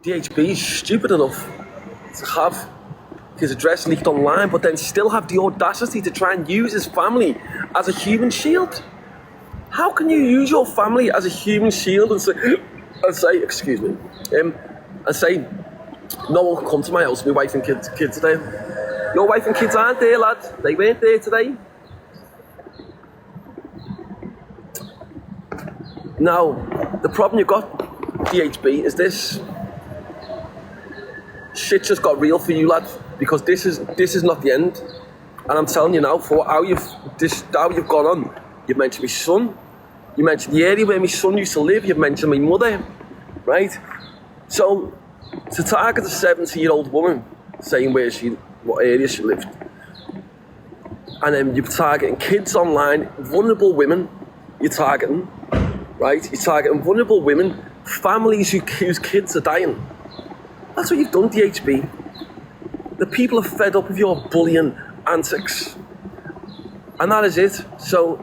DHB is stupid enough to have his address leaked online, but then still have the audacity to try and use his family as a human shield. How can you use your family as a human shield and say, excuse me, and say, no one can come to my house, my wife and kids today. Your wife and kids aren't there, lad. They weren't there today. Now, the problem you've got, DHB, is this. Shit just got real for you, lad, because this is not the end. And I'm telling you now, for how you've gone on, you've mentioned my son, you mentioned the area where my son used to live, you've mentioned my mother, right? So, to target a 70-year-old woman, saying what area she lived, and then you're targeting kids online, vulnerable women, you're targeting, right? You're targeting vulnerable women, families whose kids are dying. That's what you've done, DHB. The people are fed up with your bullying antics. And that is it. So,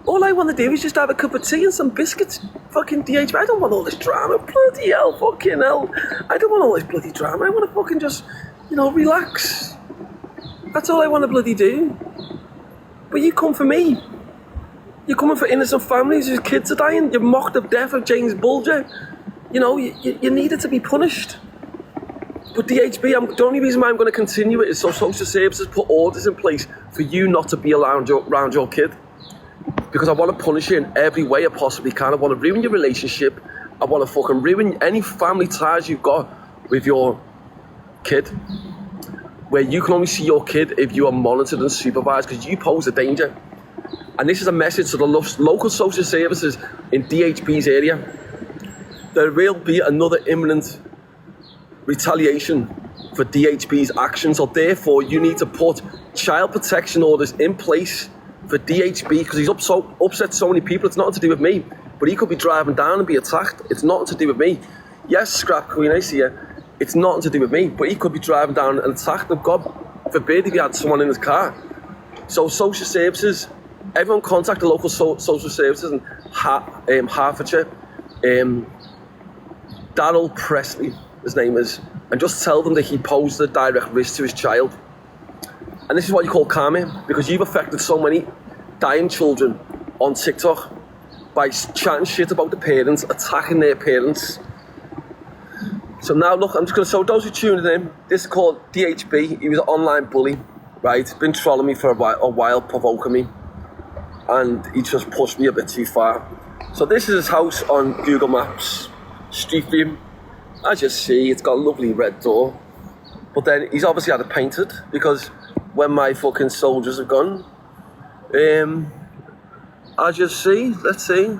all I want to do is just have a cup of tea and some biscuits. Fucking DHB. I don't want all this drama. Bloody hell, fucking hell. I don't want all this bloody drama. I want to fucking just, relax. That's all I want to bloody do. But you come for me. You're coming for innocent families whose kids are dying. You mocked the death of James Bulger. You needed to be punished. But DHB, the only reason why I'm going to continue it is so social services put orders in place for you not to be around your kid. Because I want to punish you in every way I possibly can. I want to ruin your relationship. I want to fucking ruin any family ties you've got with your kid. Where you can only see your kid if you are monitored and supervised, because you pose a danger. And this is a message to the local social services in DHB's area. There will be another imminent retaliation for DHB's actions, so therefore you need to put child protection orders in place for DHB, because he's upset so many people. It's nothing to do with me, but he could be driving down and be attacked. It's nothing to do with me. Yes, Scrap Queen, I see you. It's nothing to do with me, but he could be driving down and attacked, and God forbid if he had someone in his car. So social services, everyone contact the local social services in Hertfordshire. Darryl Presley, his name is, and just tell them that he posed a direct risk to his child. And this is what you call karma, because you've affected so many dying children on TikTok by chatting shit about the parents, attacking their parents. So now look, I'm just going to show those who tuned in. This is called DHB. He was an online bully, right? Been trolling me for a while, provoking me, and he just pushed me a bit too far. So this is his house on Google Maps, Street View. As you see, it's got a lovely red door, but then he's obviously had it painted, because when my fucking soldiers have gone, as you see, let's see,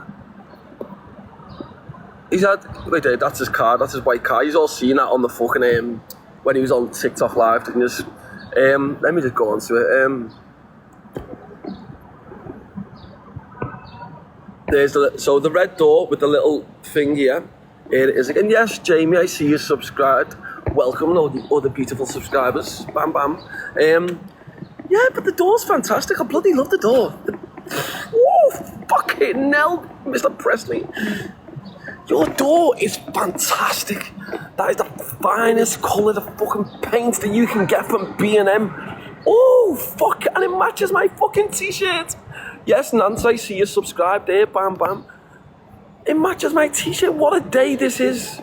he's had, wait there, that's his car, that's his white car. He's all seen that on the fucking, when he was on TikTok live, didn't you? Let me just go on to it. There's so the red door with the little thing here. Here it is again. Yes, Jamie, I see you subscribed. Welcome, all the other beautiful subscribers. Bam, bam. Yeah, but the door's fantastic. I bloody love the door. Oh, fucking hell, Mr. Presley. Your door is fantastic. That is the finest colour of fucking paint that you can get from B&M. Oh, fuck, and it matches my fucking t-shirt. Yes, Nance, I see you subscribed there. Bam, bam. It matches my t-shirt. What a day this is.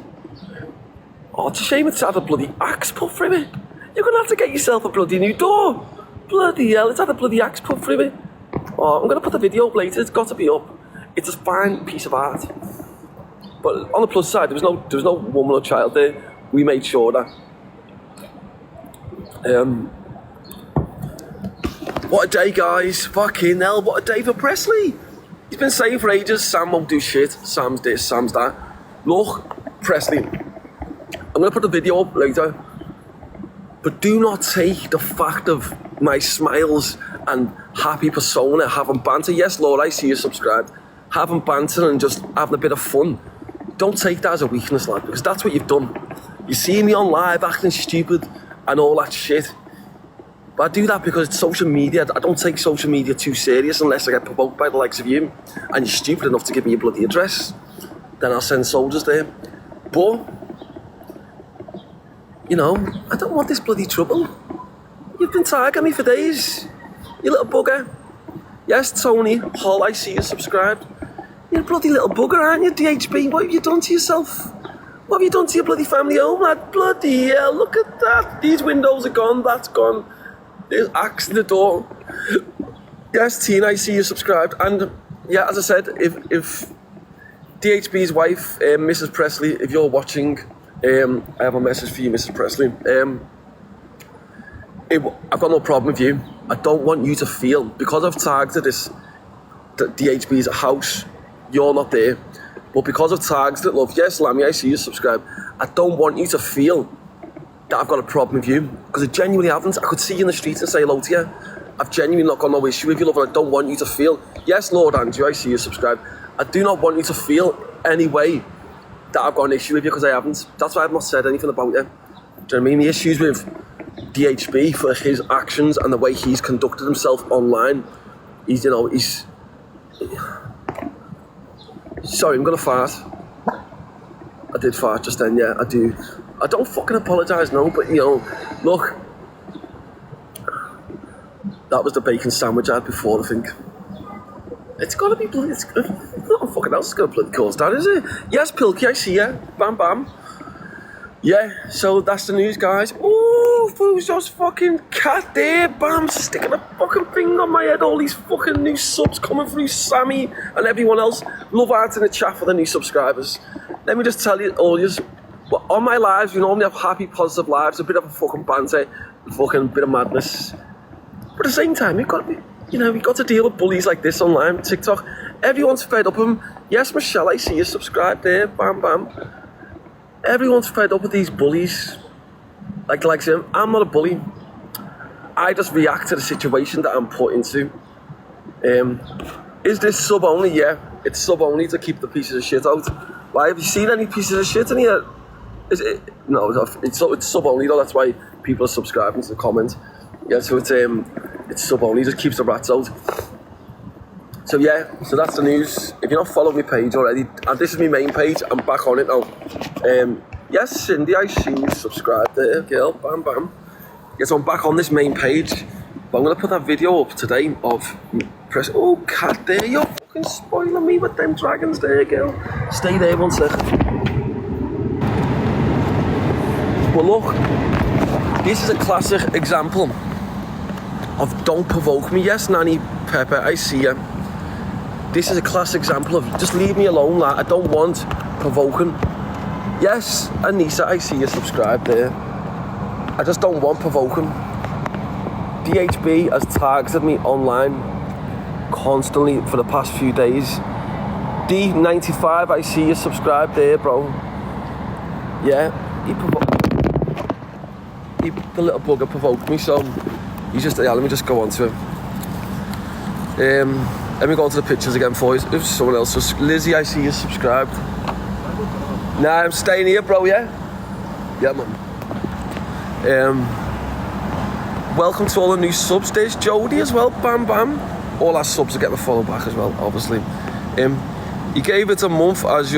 Oh, it's a shame it's had a bloody axe put through it. You're going to have to get yourself a bloody new door. Bloody hell, it's had a bloody axe put through it. Oh, I'm going to put the video up later. It's got to be up. It's a fine piece of art. But on the plus side, there was no woman or child there. We made sure that. What a day, guys. Fucking hell, what a day for Presley. He's been saying for ages, Sam won't do shit. Sam's this, Sam's that. Look, Presley, I'm going to put the video up later, but do not take the fact of my smiles and happy persona, having banter. Yes, Lord, I see you subscribed. Having banter and just having a bit of fun. Don't take that as a weakness, lad, because that's what you've done. You see me on live acting stupid and all that shit. But I do that because it's social media. I don't take social media too serious unless I get provoked by the likes of you and you're stupid enough to give me your bloody address. Then I'll send soldiers there. But You know, I don't want this bloody trouble. You've been tagging me for days, you little bugger. Yes, Tony Hall, I see you subscribed. You're a bloody little bugger, aren't you, DHB? What have you done to yourself? What have you done to your bloody family home, lad? Bloody hell, look at that. These windows are gone, that's gone. There's axe in the door. Yes, Tina, I see you subscribed. And yeah, as I said, if DHB's wife, Mrs. Presley, if you're watching, I have a message for you, Mrs. Presley. I've got no problem with you. I don't want you to feel, because I've tagged this DHB's house, you're not there. But because of tags that love, yes, Lammy, I see you subscribe. I don't want you to feel that I've got a problem with you, because I genuinely haven't. I could see you in the streets and say hello to you. I've genuinely not got no issue with you, love, and I don't want you to feel, yes, Lord Andrew, I see you subscribe. I do not want you to feel any way that I've got an issue with you, because I haven't. That's why I've not said anything about you. Do you know what I mean? The issues with DHB for his actions and the way he's conducted himself online, he's. Sorry, I'm gonna fart. I did fart just then, yeah, I do. I don't fucking apologise, no, but look. That was the bacon sandwich I had before, I think. It's gotta be bloody, it's not fucking else is gonna bloody cause that, is it? Yes, Pilky, I see ya. Bam, bam. Yeah, so that's the news, guys. Ooh, who's just fucking cat there? Bam, sticking a fucking thing on my head. All these fucking new subs coming through. Sammy and everyone else. Love art in the chat for the new subscribers. Let me just tell you, all yous, on my lives, we normally have happy, positive lives, a bit of a fucking banter, a fucking bit of madness. But at the same time, we've got to deal with bullies like this online, TikTok. Everyone's fed up with them. Yes, Michelle, I see you subscribe there. Bam, bam. Everyone's fed up with these bullies. Like him, I'm not a bully. I just react to the situation that I'm put into. Is this sub only? Yeah, it's sub only to keep the pieces of shit out. Why, have you seen any pieces of shit in here? Is it? No, it's sub only though. That's why people are subscribing to the comment. Yeah, so it's sub only. Just keeps the rats out. So yeah, so that's the news. If you're not following my page already, and this is my main page, I'm back on it now. Yes, Cindy, I see you subscribed there, girl. Bam, bam. Yes, I'm back on this main page. But I'm going to put that video up today of press. Oh, cat there, you're fucking spoiling me with them dragons there, girl. Stay there 1 second. Well, look, this is a classic example of don't provoke me. Yes, Nanny Pepper, I see you. This is a classic example of just leave me alone, lad. I don't want provoking. Yes, Anissa, I see you subscribed there. I just don't want provoking. DHB has targeted me online constantly for the past few days. D95, I see you subscribed there, bro. Yeah, the little bugger provoked me, so let me just go on to him. Let me go on to the pictures again for you. If someone else was Lizzie, I see you subscribed. Nah, I'm staying here, bro, yeah? Yeah, man. Welcome to all the new subs. There's Jody as well, bam, bam. All our subs are getting a follow back as well, obviously. You gave it the mouth as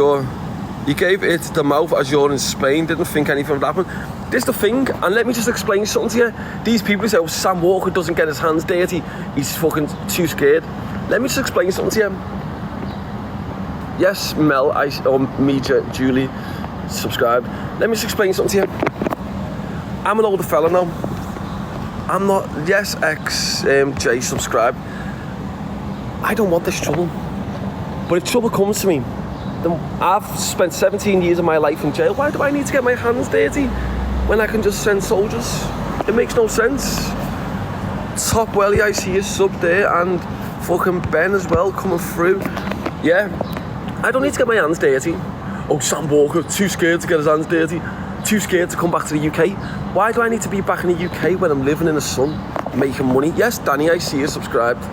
you're in Spain, didn't think anything would happen. This is the thing, and let me just explain something to you. These people say, Sam Walker doesn't get his hands dirty, he's fucking too scared. Let me just explain something to you. Yes, Mel, Julie, subscribed. Let me just explain something to you. I'm an older fella now. I'm not, yes, Jay, subscribed. I don't want this trouble. But if trouble comes to me, then I've spent 17 years of my life in jail. Why do I need to get my hands dirty when I can just send soldiers? It makes no sense. Top Welly, I see you sub there, and fucking Ben as well coming through. Yeah, I don't need to get my hands dirty. Oh, Sam Walker, too scared to get his hands dirty. Too scared to come back to the UK. Why do I need to be back in the UK when I'm living in the sun, making money? Yes, Danny, I see you subscribed.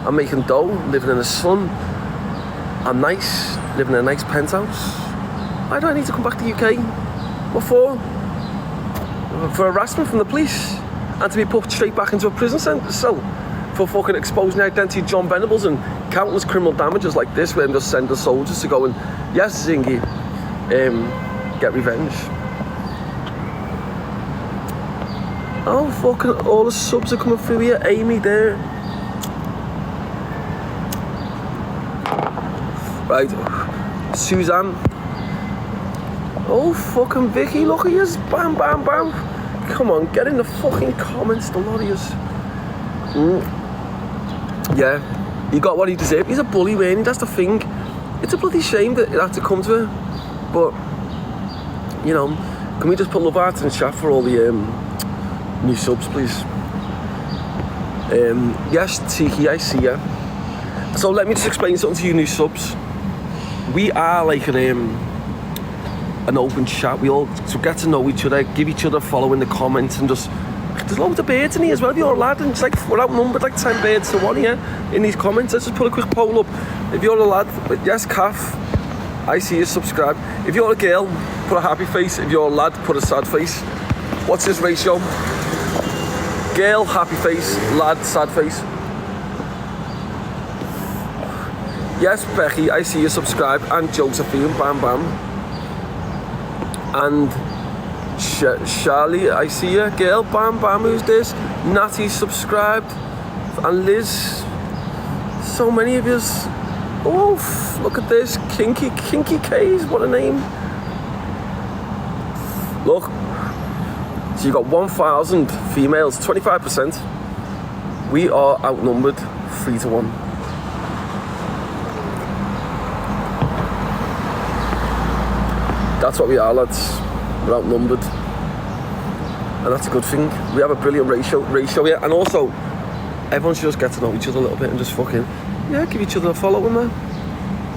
I'm making dough, living in the sun. I'm nice, living in a nice penthouse. Why do I need to come back to the UK? What for? For harassment from the police. And to be put straight back into a prison cell for fucking exposing the identity of John Venables and countless criminal damages like this, where I'm just sending soldiers to go and, yes, Zingy, get revenge. Oh, fucking all the subs are coming through here. Amy there. Right. Suzanne. Oh, fucking Vicky, look at yous. Bam, bam, bam. Come on, get in the fucking comments, the lot of yous. Yeah, he got what he deserved. He's a bully, really. That's the thing. It's a bloody shame that it had to come to it. But, you know, can we just put love hearts in the chat for all the new subs, please? Yes, Tiki, I see ya. So let me just explain something to you new subs. We are like an open chat. We all get to know each other, give each other a follow in the comments, and just there's loads of birds in here as well. If you're a lad, and it's like we're outnumbered like 10 birds to 1 here in these comments. Let's just put a quick poll up. If you're a lad, yes, Kath, I see you, subscribe. If you're a girl, put a happy face. If you're a lad, put a sad face. What's this ratio? Girl, happy face. Lad, sad face. Yes, Becky, I see you, subscribe. And Josephine, bam, bam. And Charlie, I see you. Girl, bam, bam, who's this? Natty, subscribed. And Liz. So many of yous. Oof, look at this. Kinky K's, what a name. Look. So you got 1,000 females, 25%. We are outnumbered 3-1. That's what we are, lads. We're outnumbered. And that's a good thing. We have a brilliant ratio here. And also, everyone should just get to know each other a little bit and just fucking, yeah, give each other a follow, man.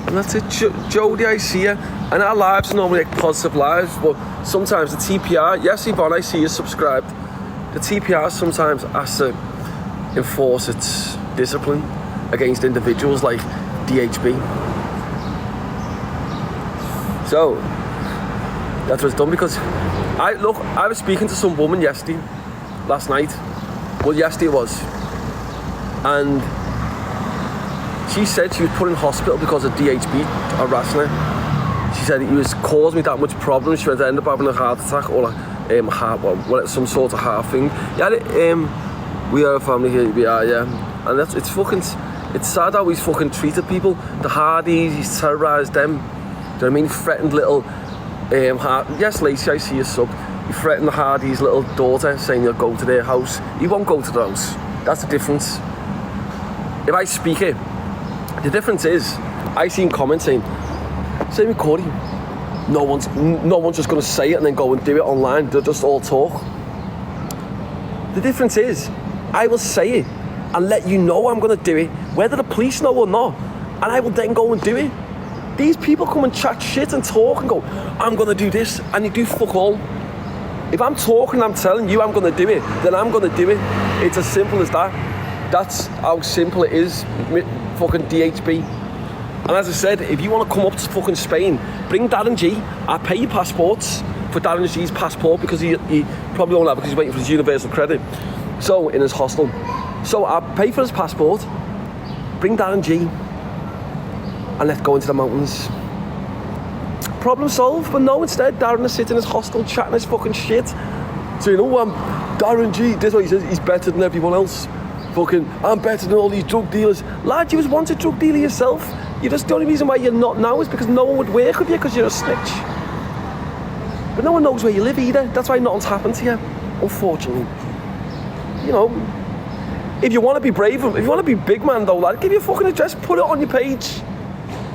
And that's it. Jodie, I see you. And our lives are normally like positive lives, but sometimes the TPR, yes, Yvonne, I see you, subscribed. The TPR sometimes has to enforce its discipline against individuals like DHB. So, that's what it's done, because I was speaking to some woman last night. Well, yesterday it was. And she said she was put in hospital because of DHB harassing her. She said he was causing me that much problems. She went to end up having a heart attack or some sort of heart thing. Yeah, we are a family here. We are, yeah. And it's sad how he's fucking treated people. The Hardys, he's terrorised them. Do you know what I mean? He threatened little yes, Lacey, I see you, sub. He threatened the Hardys' little daughter, saying he'll go to their house. He won't go to the house. That's the difference. If I speak it, the difference is, I seen comments saying, same with Corey, no one's just going to say it and then go and do it online. They'll just all talk. The difference is, I will say it and let you know I'm going to do it, whether the police know or not, and I will then go and do it. These people come and chat shit and talk and go, I'm going to do this, and you do fuck all. If I'm talking, I'm telling you I'm going to do it, then I'm going to do it. It's as simple as that. That's how simple it is, fucking DHB. And as I said, if you want to come up to fucking Spain, bring Darren G. I'll pay your passports for Darren G's passport, because he probably won't have it because he's waiting for his universal credit. So, in his hostel. So I'll pay for his passport, bring Darren G. and let's go into the mountains. Problem solved. But no, instead Darren is sitting in his hostel chatting his fucking shit. So you know, Darren G, this is what he says, he's better than everyone else. Fucking, I'm better than all these drug dealers. Lad, you was once a drug dealer yourself. You just, the only reason why you're not now is because no one would work with you because you're a snitch. But no one knows where you live either. That's why nothing's happened to you, unfortunately. You know, if you want to be brave, if you want to be big man though, lad, give your fucking address, put it on your page.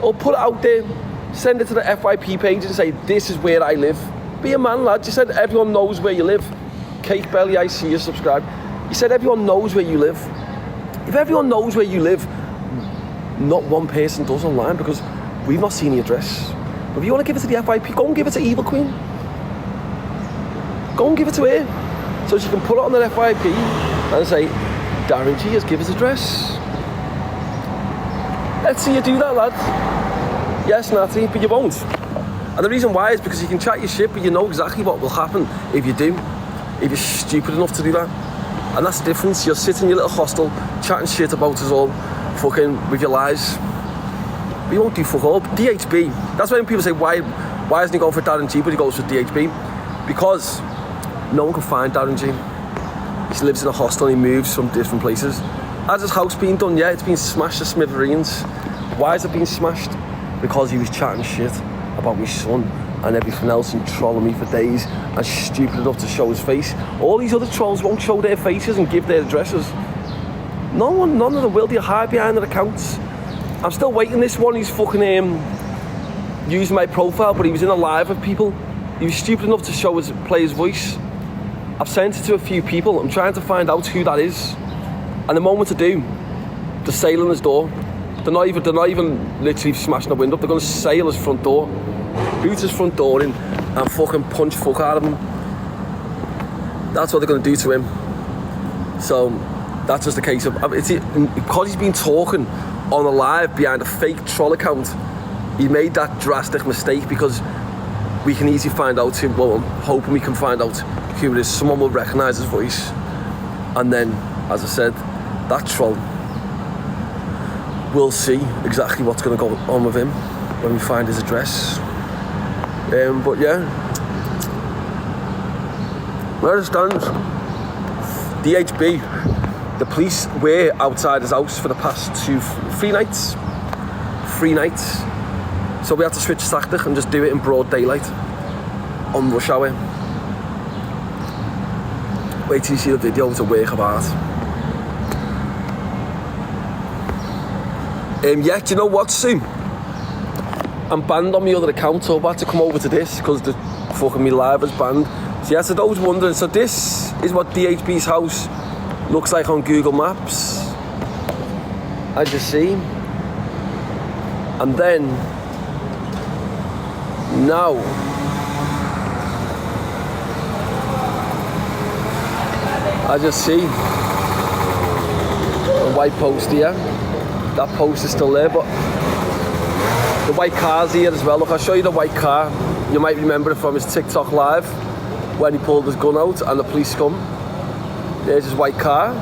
Or put it out there, send it to the FYP page and say, this is where I live. Be a man, lad. You said everyone knows where you live. Cake Belly, I see you, subscribe. You said everyone knows where you live. If everyone knows where you live, not one person does online because we've not seen the address. But if you want to give it to the FYP, go and give it to Evil Queen. Go and give it to her. So she can put it on the FYP and say, Darren G has given his address. Let's see you do that, lad. Yes, Natty, but you won't. And the reason why is because you can chat your shit, but you know exactly what will happen if you do. If you're stupid enough to do that. And that's the difference. You're sitting in your little hostel, chatting shit about us all, fucking with your lies. But you won't do fuck all. DHB. That's why when people say, why isn't he going for Darren G, but he goes for DHB? Because no one can find Darren G. He lives in a hostel and he moves from different places. Has his house been done? Yeah, it's been smashed to smithereens. Why has it been smashed? Because he was chatting shit about my son and everything else and trolling me for days and stupid enough to show his face. All these other trolls won't show their faces and give their addresses. None of them will. They hide behind their accounts. I'm still waiting. This one, he's fucking using my profile, but he was in a live with people. He was stupid enough to play his voice. I've sent it to a few people. I'm trying to find out who that is. And the moment I do, they're sailing his door. They're not even literally smashing the window. They're going to sail his front door, boot his front door in, and fucking punch fuck out of him. That's what they're going to do to him. So that's just a case of because he's been talking on a live behind a fake troll account. He made that drastic mistake because we can easily find out who. Well, I'm hoping we can find out who it is. Someone will recognise his voice, and then, as I said, that troll. We'll see exactly what's going to go on with him when we find his address. But yeah, where it stands, DHB, the police were outside his house for the past 3 nights. 3 nights. So we had to switch tactic and just do it in broad daylight on rush hour. Wait till you see the video, it's a work of art. Yeah, do you know what, Sue? I'm banned on my other account, so I've had to come over to this because the fucking me live is banned. So yes, I was wondering, so this is what DHB's house looks like on Google Maps. As you see. And then, now, as you see, a white post here. That post is still there, but the white car's here as well. Look, I'll show you the white car. You might remember it from his TikTok live when he pulled his gun out and the police come. There's his white car.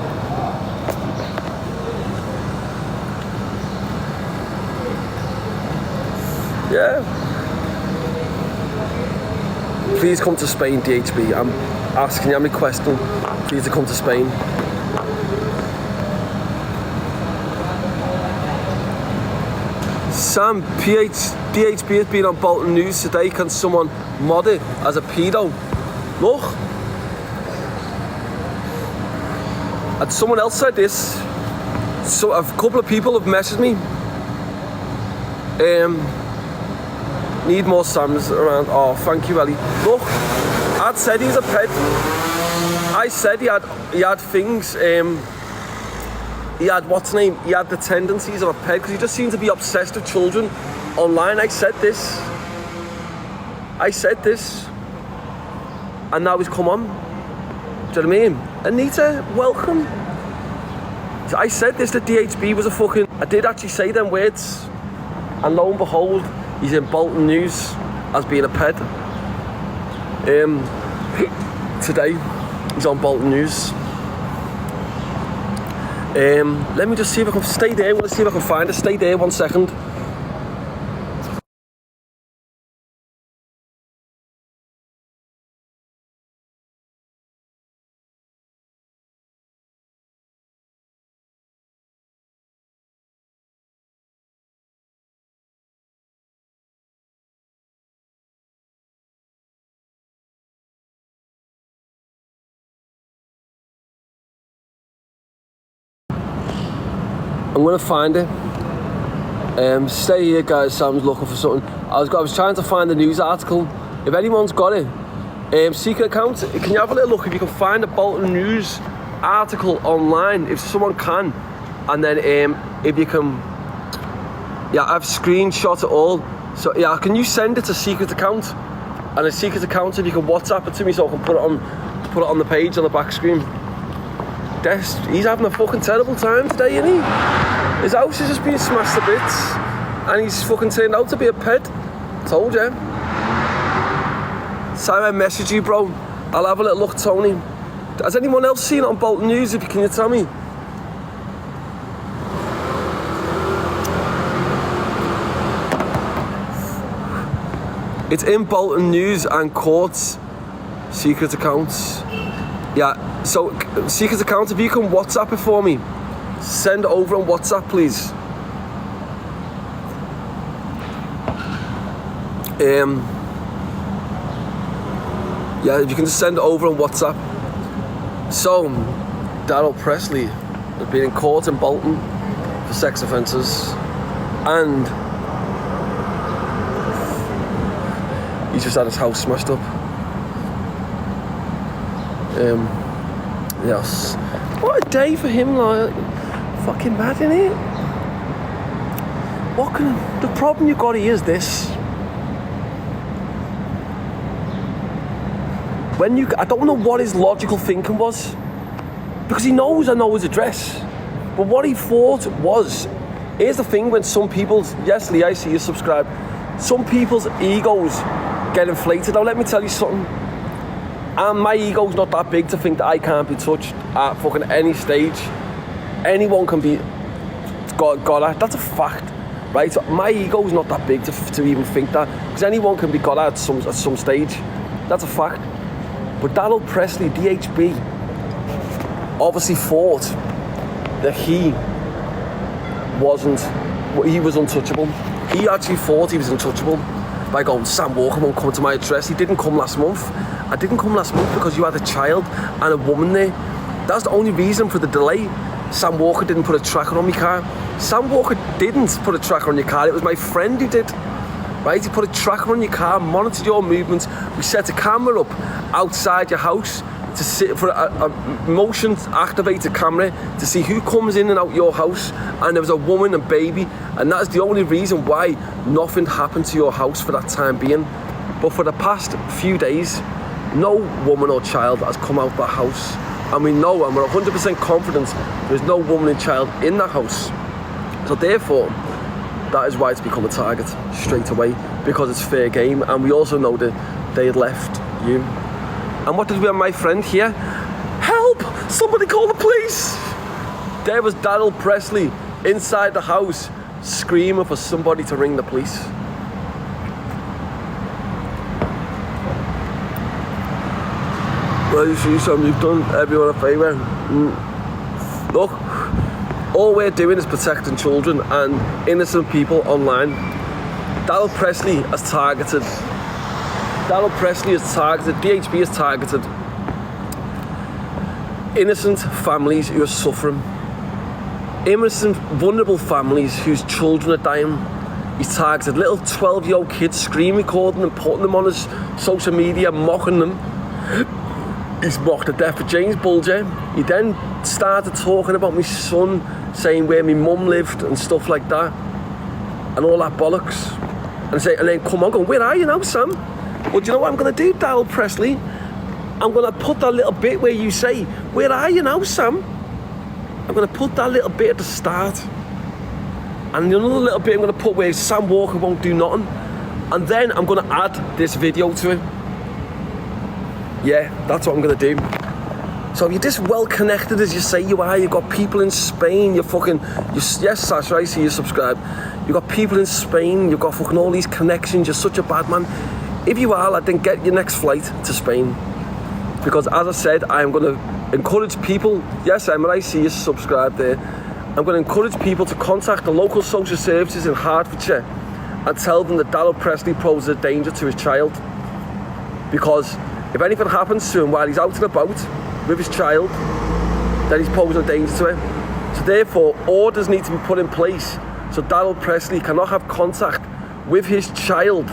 Yeah. Please come to Spain, DHB. I'm asking you, I'm requesting for you to come to Spain. Sam, DHB has been on Bolton News today. Can someone mod it as a pedo? Look. And someone else said this. So a couple of people have messaged me. Need more Sams around. Oh, thank you, Ellie. Look, I'd said he's a ped. I said he had things. He had, what's name? He had the tendencies of a ped because he just seemed to be obsessed with children online. I said this. And now he's come on. Do you know what I mean? Anita, welcome. I said this, that DHB was a fucking... I did actually say them words. And lo and behold, he's in Bolton News as being a ped. Today, he's on Bolton News. Let me just see if I can stay there. I want to see if I can find it. Stay there 1 second. I'm gonna find it. Stay here, guys. Sam's looking for something. I was trying to find the news article. If anyone's got it, secret account. Can you have a little look if you can find the Bolton News article online? If someone can, and then if you can, yeah, I've screenshot it all. So yeah, can you send it to secret account? And a secret account, if you can WhatsApp it to me, so I can put it on the page on the back screen. He's having a fucking terrible time today, isn't he? His house is just being smashed to bits and he's fucking turned out to be a ped. Told you. Simon, message you, bro. I'll have a little look, Tony. Has anyone else seen it on Bolton News? Can you tell me? It's in Bolton News and courts. Secret accounts. Yeah, So, Seeker's account, if you can WhatsApp it for me, send it over on WhatsApp, please. Yeah, if you can just send it over on WhatsApp. So, Daryl Presley has been in court in Bolton for sex offences, and he's just had his house smashed up. Yes. What a day for him, like, fucking mad, isn't it? The problem you got here is this. I don't know what his logical thinking was, because I know his address, but what he thought was, here's the thing, when some people's, yes Lee, I see you subscribe, some people's egos get inflated. Now let me tell you something, and my ego's not that big to think that I can't be touched at fucking any stage. Anyone can be got at, that's a fact, right? So my ego's not that big to even think that, because anyone can be got at some stage, that's a fact. But Daryl Presley, DHB, obviously thought that he was untouchable. He actually thought he was untouchable by going, Sam Walker won't come to my address. He didn't come last month. I didn't come last month because you had a child and a woman there. That's the only reason for the delay. Sam Walker didn't put a tracker on my car. Sam Walker didn't put a tracker on your car. It was my friend who did. Right, he put a tracker on your car, monitored your movements. We set a camera up outside your house to sit for a motion-activated camera to see who comes in and out your house. And there was a woman and baby, and that's the only reason why nothing happened to your house for that time being. But for the past few days, no woman or child has come out that house, and we know, and we're 100% confident there's no woman and child in that house. So therefore, that is why it's become a target straight away, because it's fair game, and we also know that they had left you. And what did we have my friend here? Help! Somebody call the police! There was Daryl Presley inside the house screaming for somebody to ring the police. Well, you see, Sam, you've done everyone a favour. Look, all we're doing is protecting children and innocent people online. Daryl Presley has targeted. DHB has targeted innocent families who are suffering. Innocent, vulnerable families whose children are dying. He's targeted little 12-year-old kids, screen recording them, putting them on his social media, mocking them. He's mocked the death of James Bulger. He then started talking about my son, saying where my mum lived and stuff like that, and all that bollocks. And then come on, going, where are you now, Sam? Well, do you know what I'm going to do, Daryl Presley? I'm going to put that little bit where you say, where are you now, Sam? I'm going to put that little bit at the start. And another little bit I'm going to put where Sam Walker won't do nothing. And then I'm going to add this video to it. Yeah, that's what I'm going to do. So if you're this well connected as you say you are, you've got people in Spain, yes, Sasha, I see you subscribe. You've got people in Spain, you've got fucking all these connections, you're such a bad man. If you are, lad, then get your next flight to Spain. Because as I said, I am going to encourage people, yes, Emma, I see you subscribe there. I'm going to encourage people to contact the local social services in Hertfordshire and tell them that Daryl Presley poses a danger to his child. Because if anything happens to him while he's out and about with his child, then he's posing a danger to him. So therefore, orders need to be put in place so Daryl Presley cannot have contact with his child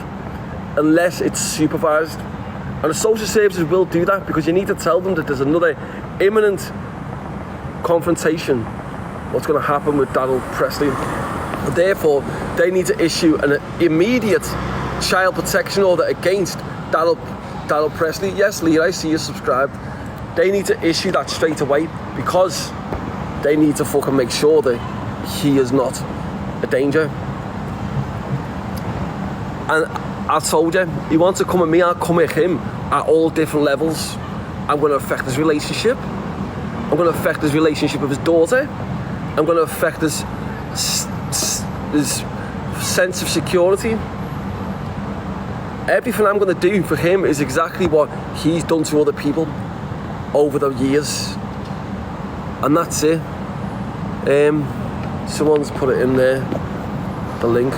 unless it's supervised. And the social services will do that, because you need to tell them that there's another imminent confrontation, what's going to happen with Daryl Presley. And therefore, they need to issue an immediate child protection order against Daryl Presley. Yes, Lee, I see you subscribed. They need to issue that straight away, because they need to fucking make sure that he is not a danger. And I told you, he wants to come at me, I'll come at him at all different levels. I'm going to affect his relationship. I'm going to affect his relationship with his daughter. I'm going to affect his sense of security. Everything I'm going to do for him is exactly what he's done to other people over the years, and that's it. Someone's put it in there, the link.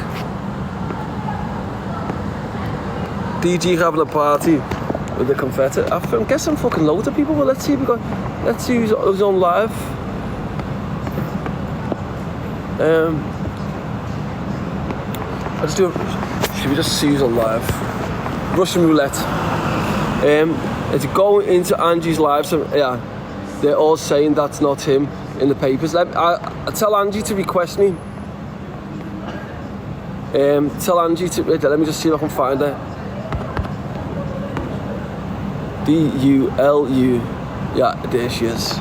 DG having a party with the confetti. I'm guessing fucking loads of people, but let's see who's on live. Should we just see who's on live? Russian roulette. It's going into Angie's live, so yeah, they're all saying that's not him in the papers. I tell Angie to request me. Tell Angie to, let me just see if I can find her. DULU, yeah, there she is.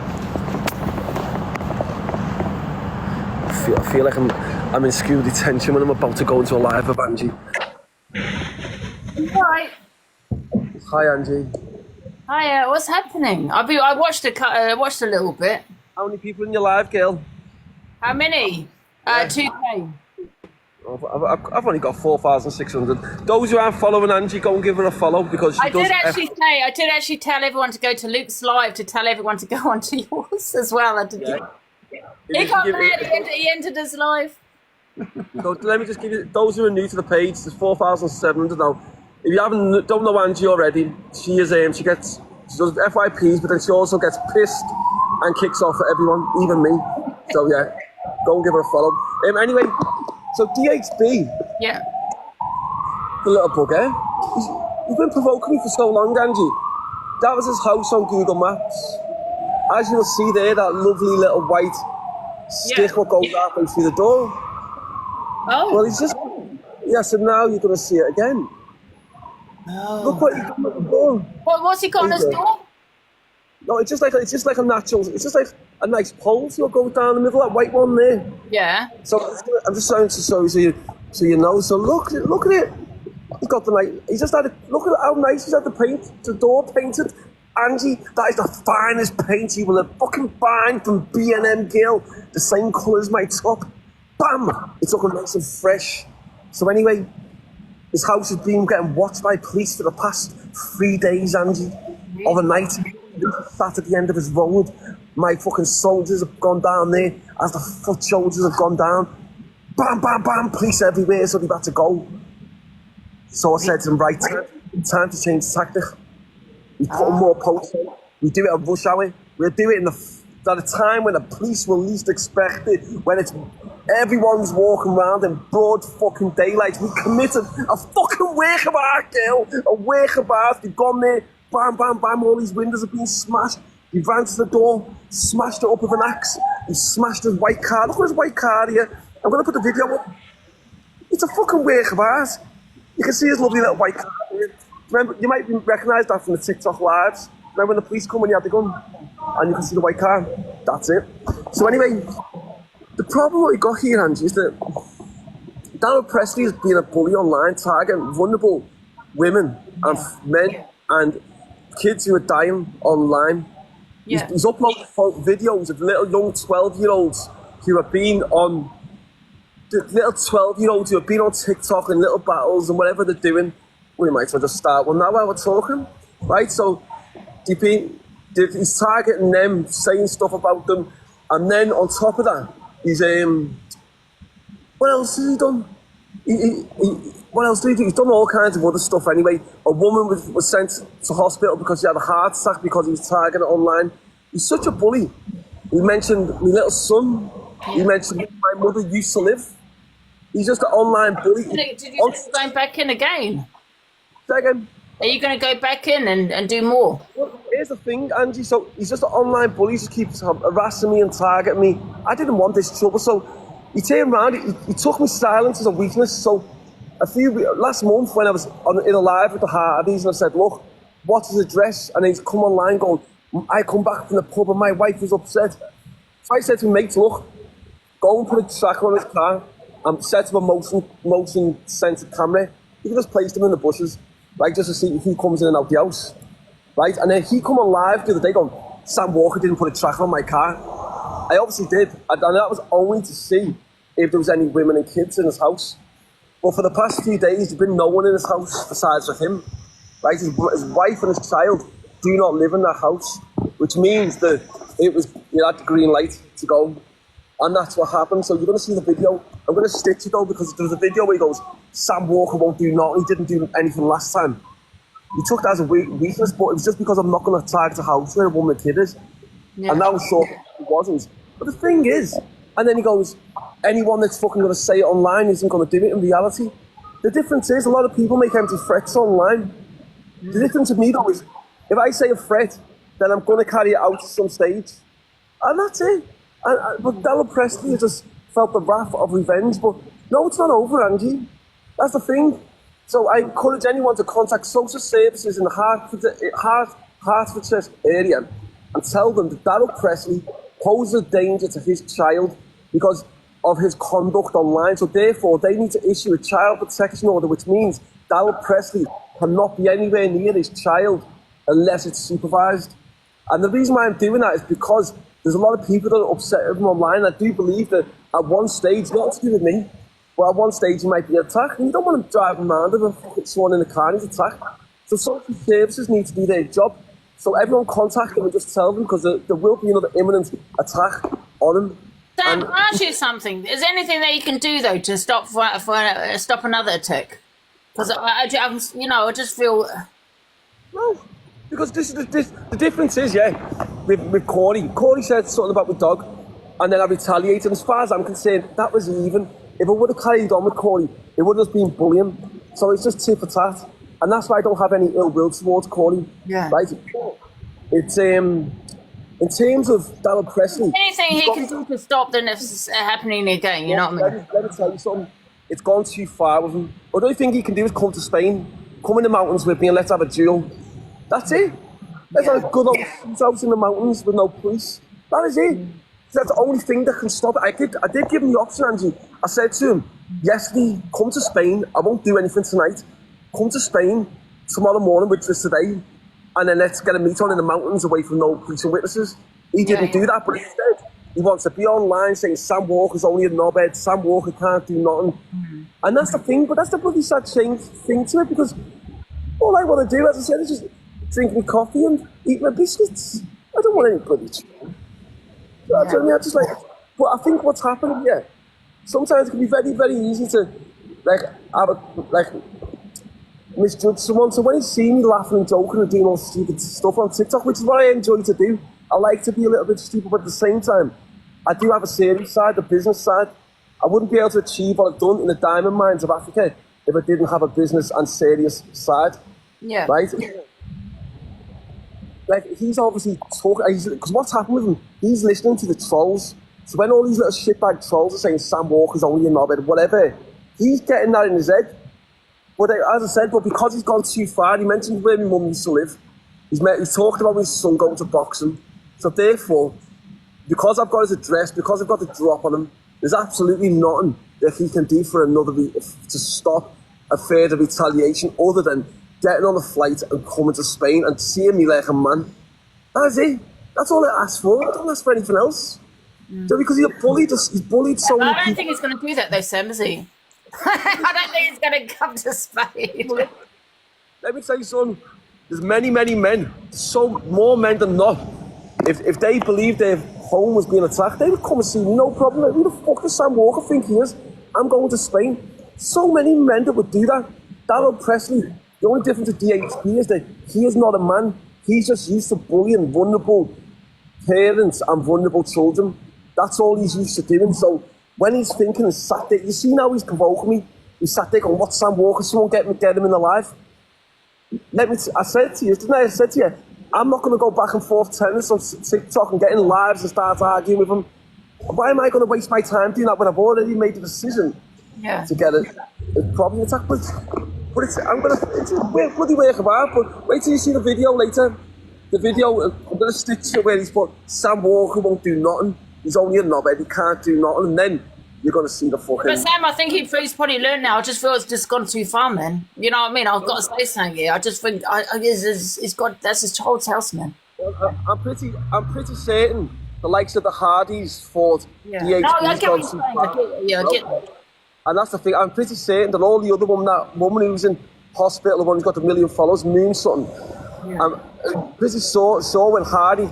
I feel like I'm in school detention when I'm about to go into a live of Angie. Right. Hi, Angie. Hi, what's happening? I watched a little bit. How many people in your live, girl? How many? 2K. I've only got 4,600. Those who aren't following Angie, go and give her a follow because she does. I did actually tell everyone to go to Luke's live to tell everyone to go onto yours as well. He got mad. He entered his live. So let me just give you those who are new to the page. There's 4,700 now. If you don't know Angie already, she does FYPs, but then she also gets pissed and kicks off at everyone, even me. So yeah, go and give her a follow. Anyway, so DHB, yeah, the little bugger, he's been provoking me for so long, Angie. That was his house on Google Maps. As you'll see there, that lovely little white stick what goes halfway through the door. Oh. Well, he's just, yeah, so now you're going to see it again. Oh. Look what he's got on the door. What's he got on his door? No, it's just like a natural, it's just like a nice pole, so you'll go down the middle, that white one there. Yeah. So I'm just trying to show you so you know. So look at it. He's got the nice, he's just had it, look at how nice he's had the door painted. Angie, that is the finest paint you will have fucking find from B&M Gill. The same colour as my top. Bam! It's looking nice and fresh. So anyway, his house has been getting watched by police for the past 3 days, Angie. Overnight, sat at the end of his road. My fucking soldiers have gone down there as the foot soldiers have gone down. Bam, bam, bam, police everywhere, so they've had to go. So I said to them, right, time to change the tactic. We put more posts in. We do it at rush hour. We'll do it at a time when the police will least expect it, when everyone's walking around in broad fucking daylight. We committed a fucking workabout, girl. A workabout. We've gone there, bam, bam, bam, all these windows have been smashed. We ran to the door, smashed it up with an axe. We smashed his white car. Look at his white car here. I'm going to put the video up. It's a fucking workabout. You can see his lovely little white car here. Remember, you might recognise that from the TikTok lives. Remember when the police come when you had the gun? And you can see the white car? That's it. So anyway, the problem what we got here, Angie, is that Donald Presley has been a bully online, targeting vulnerable women and men and kids who are dying online. Yeah. He's uploaded videos of little young 12-year-olds who have been on, little 12-year-olds who have been on TikTok and little battles and whatever they're doing. We might as well just start one now while we're talking, right? So he's targeting them, saying stuff about them, and then on top of that, he's what else has he done? What else did he do? He's done all kinds of other stuff anyway. A woman was sent to hospital because she had a heart attack because he was targeting it online. He's such a bully. He mentioned my little son. He mentioned where my mother used to live. He's just an online bully. Did you just go back in again? Second. Are you going to go back in and do more? Well, here's the thing, Angie. So he's just an online bully. He just keeps harassing me and targeting me. I didn't want this trouble, so he turned around. He took my silence as a weakness. So last month when I was in a live with the Hardys, and I said, look, what's his address? And he's come online going, I come back from the pub and my wife is upset. So I said to him, mate, look, go and put a tracker on his car and set up a motion sensor camera. You can just place them in the bushes, right, just to see who comes in and out the house, right? And then he come on live the other day going, Sam Walker didn't put a tracker on my car. I obviously did, and that was only to see if there was any women and kids in his house. But for the past few days, there's been no one in his house besides for him, right? His wife and his child do not live in that house. which means that you had the green light to go. And that's what happened. So you're going to see the video. I'm going to stitch it though, because there's a video where he goes, Sam Walker won't do nothing. He didn't do anything last time. He took that as a weakness, but it was just because I'm not going to target a house where a woman kid is. Yeah. And that was sure it wasn't. But the thing is, and then he goes, anyone that's fucking going to say it online isn't going to do it in reality. The difference is, a lot of people make empty threats online. The difference with me though is, if I say a threat, then I'm going to carry it out to some stage. And that's it. But Darryl Presley just felt the wrath of revenge. But no, it's not over, Angie. That's the thing. So I encourage anyone to contact social services in the Hertfordshire area and tell them that Darryl Presley poses a danger to his child because of his conduct online. So therefore, they need to issue a child protection order, which means Darryl Presley cannot be anywhere near his child unless it's supervised. And the reason why I'm doing that is because there's a lot of people that are upset with him online. I do believe that at one stage, not to do with me, but at one stage he might be attacked. And you don't want him driving around with someone in the car and he's attacked. So social services need to do their job. So everyone contact them and just tell them, because there will be another imminent attack on him. Sam, can I ask you something? Is there anything that you can do though to stop stop another attack? Because I just feel. No, because this is the difference is, with Corey. Corey said something about my dog, and then I retaliated. As far as I'm concerned, that was even. If I would have carried on with Corey, it would have been bullying. So it's just tit for tat, and that's why I don't have any ill will towards Corey. Yeah. Right. It's in terms of Darryl Presley. Anything he can do to stop this happening again, you know what I mean? Let me tell you something. It's gone too far with him. What the only thing he can do is come to Spain, come in the mountains with me and let's have a duel. That's it. Let's have a good old shootout in the mountains with no police. That is it. That's the only thing that can stop it. I did give him the option, Angie. I said to him, yesterday, come to Spain. I won't do anything tonight. Come to Spain tomorrow morning, which is today, and then let's get a meet on in the mountains away from no police and witnesses. He didn't do that, but instead, he wants to be online saying Sam Walker's only a knobhead, Sam Walker can't do nothing. And that's the thing, but that's the bloody sad thing to it, because all I want to do, as I said, is just drink my coffee and eat my biscuits. I don't want any bloody trouble. I just like, but I think what's happening, sometimes it can be very, very easy to misjudge someone. So when you see me laughing and joking and doing all stupid stuff on TikTok, which is what I enjoy to do, I like to be a little bit stupid, but at the same time, I do have a serious side, the business side. I wouldn't be able to achieve what I've done in the diamond mines of Africa if I didn't have a business and serious side. Yeah. Right? Like, he's obviously talking, because what's happened with him, he's listening to the trolls. So when all these little shitbag trolls are saying Sam Walker's only a knobhead, whatever, he's getting that in his head. But as I said, because he's gone too far, he mentioned where my mum used to live. He's talked about his son going to boxing. So therefore, because I've got his address, because I've got the drop on him, there's absolutely nothing that he can do for to stop a further retaliation other than getting on a flight and coming to Spain and seeing me like a man. That's it. That's all I ask for. I don't ask for anything else. So because he's bullied so many people. I don't think he's going to do that though, Sam, is he? I don't think he's going to come to Spain. Let me tell you something. There's many, many men, more men than not. If they believe their home was being attacked, they would come and see me, no problem. Like, who the fuck does Sam Walker think he is? I'm going to Spain. So many men that would do that. Darryl Presley, the only difference with DHP is that he is not a man. He's just used to bullying vulnerable parents and vulnerable children. That's all he's used to doing. So when he's thinking and sat there, you see now he's provoking me. He sat there going, what's Sam Walker? Someone get him in the life. I said to you, didn't I? I said to you, I'm not going to go back and forth tennis on TikTok and get in lives and start arguing with him. Why am I going to waste my time doing that when I've already made the decision to get a problem attack? But it's a bloody work of art. But wait till you see the video later. The video, I'm going to stitch it where he's put, Sam Walker won't do nothing. He's only a knobhead, he can't do nothing. And then you're going to see the fucking... But Sam, I think he's probably learned now. I just feel it's just gone too far, man. You know what I mean? I've got to say something here. I just think that's his child's house, man. I'm pretty certain the likes of the Hardys fought DHP's gone too far. I get. And that's the thing. I'm pretty certain that all the other woman who's in hospital, the one who's got the 1 million followers, Moon something, Because he saw when Hardy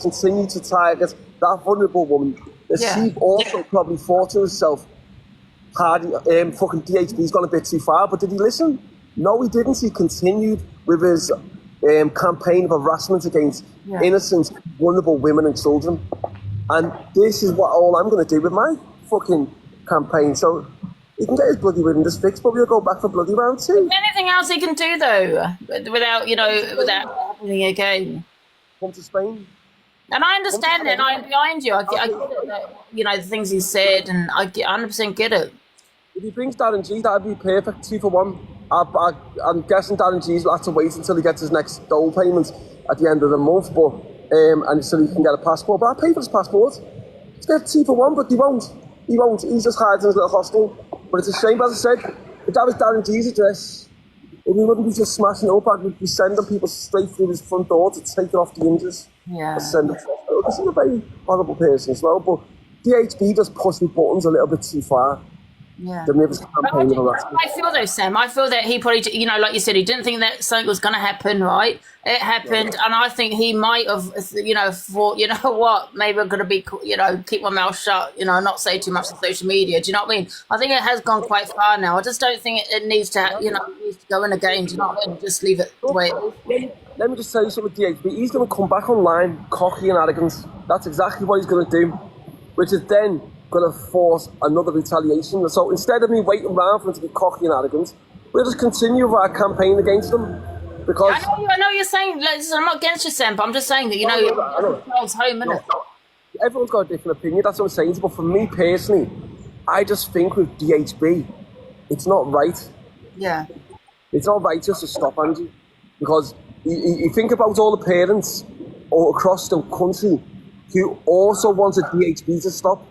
continued to target that vulnerable woman, the Steve also probably thought to himself, Hardy, fucking DHB's gone a bit too far, but did he listen? No, he didn't. He continued with his campaign of harassment against innocent, vulnerable women and children. And this is what all I'm going to do with my fucking campaign. So he can get his bloody witness fixed, but we'll go back for bloody round 2. Is there anything else he can do, though, without happening again? Come to Spain. And I understand it, and I'm behind you. I get it, that, the things he said, and I 100% get it. If he brings Darren G, that'd be perfect, 2 for 1. I'm guessing Darren G's will have to wait until he gets his next dole payment at the end of the month, but and so he can get a passport. But I'll pay for his passport. Let's get 2 for 1, but he won't. He won't. He's just hiding in his little hostel. But it's a shame, as I said, if that was Darren G's address, if we wouldn't be just smashing it up, I'd be sending people straight through his front door to take it off the hinges. Yeah. Send it to hospital, because he's a very horrible person as well. But DHB just pushed the buttons a little bit too far. Yeah. I feel though, Sam, I feel that he probably, like you said, he didn't think that something was going to happen, right? It happened, and I think he might have, thought, you know what, maybe I'm going to be, keep my mouth shut, not say too much on social media. Do you know what I mean? I think it has gone quite far now. I just don't think it needs to, needs to go in again. Do you know what I mean? Just leave it the way it is. Let me just tell you something with DHB. He's going to come back online, cocky and arrogant. That's exactly what he's going to do, which is then going to force another retaliation. So instead of me waiting around for him to be cocky and arrogant, we'll just continue with our campaign against him. Because I know you're saying, listen, I'm not against you, Sam, but I'm just saying that, I know. It's home, isn't it? Everyone's got a different opinion, that's what I'm saying. But for me personally, I just think with DHB, it's not right. Yeah. It's not right just to stop Angie. Because you think about all the parents all across the country who also wanted DHB to stop.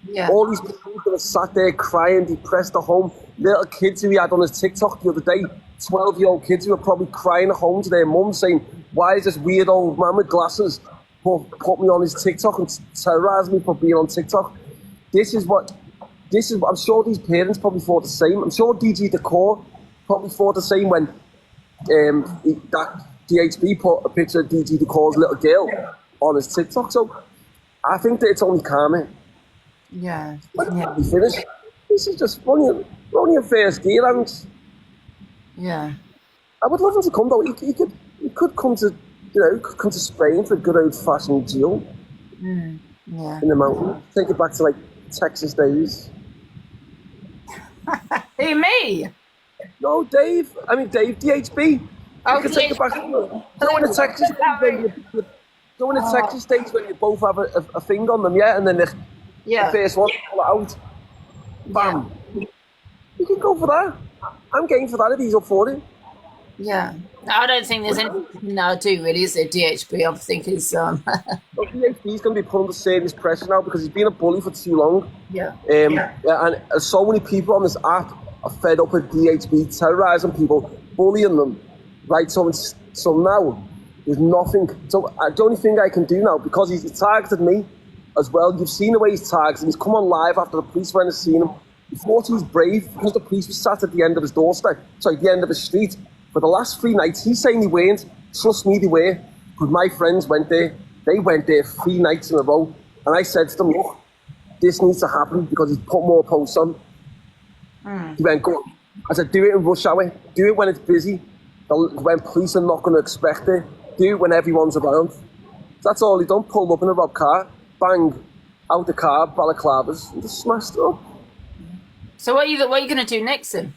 Yeah. All these people that have sat there crying, depressed at home. Little kids who he had on his TikTok the other day, 12-year-old kids who were probably crying at home to their mum saying, why is this weird old man with glasses put me on his TikTok and terrorised me for being on TikTok? I'm sure these parents probably thought the same. I'm sure DG Decor probably thought the same when that DHB put a picture of DG Decor's little girl on his TikTok. So I think that it's only karma. Yeah. We finished. This is just funny. We're only in first gear, and I would love him to come though. He could come to come to Spain for a good old fashioned deal. In the mountain. Take it back to like Texas days. Who, me? No, Dave. I mean Dave, DHB. Oh, you could take it back. Go in the Texas Texas days when you both have a thing on them, and then the first one pull it out. Bam. You can go for that. I'm game for that if he's up for it. Yeah. I don't think there's anything now to do really, is there, DHB? I think it's Well, DHB's going to be put under serious pressure now because he's been a bully for too long. And so many people on this app are fed up with DHB terrorising people, bullying them. Right, so now there's nothing. So the only thing I can do now, because he's targeted me as well. You've seen the way he's targeted. He's come on live after the police went and seen him. He thought he was brave because the police were sat at the end of his doorstep, the end of his street. For the last 3 nights, he's saying they weren't. Trust me, they were. Because my friends went there. They went there 3 nights in a row. And I said to them, look, this needs to happen because he's put more posts on. He went, go on. I said, do it in rush hour. Do it when it's busy. When police are not going to expect it. Do it when everyone's around. That's all he done. Pulled up in a rob car. Bang. Out the car, balaclavas. And just smashed it up. So what are you going to do next then?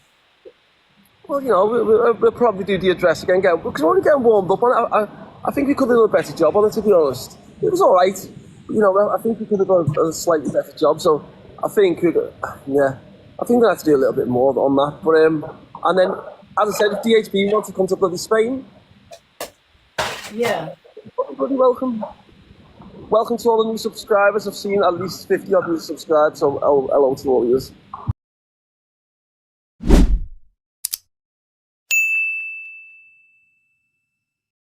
Well, we'll probably do the address again, because we're only getting warmed up on it. I think we could have done a better job on it, to be honest. It was all right. I think we could have done a slightly better job. So I think, we'll have to do a little bit more on that. But and then, as I said, if DHB wants to come to bloody Spain, you're bloody welcome. Welcome to all the new subscribers. I've seen at least 50 of you subscribe, so hello to all of you.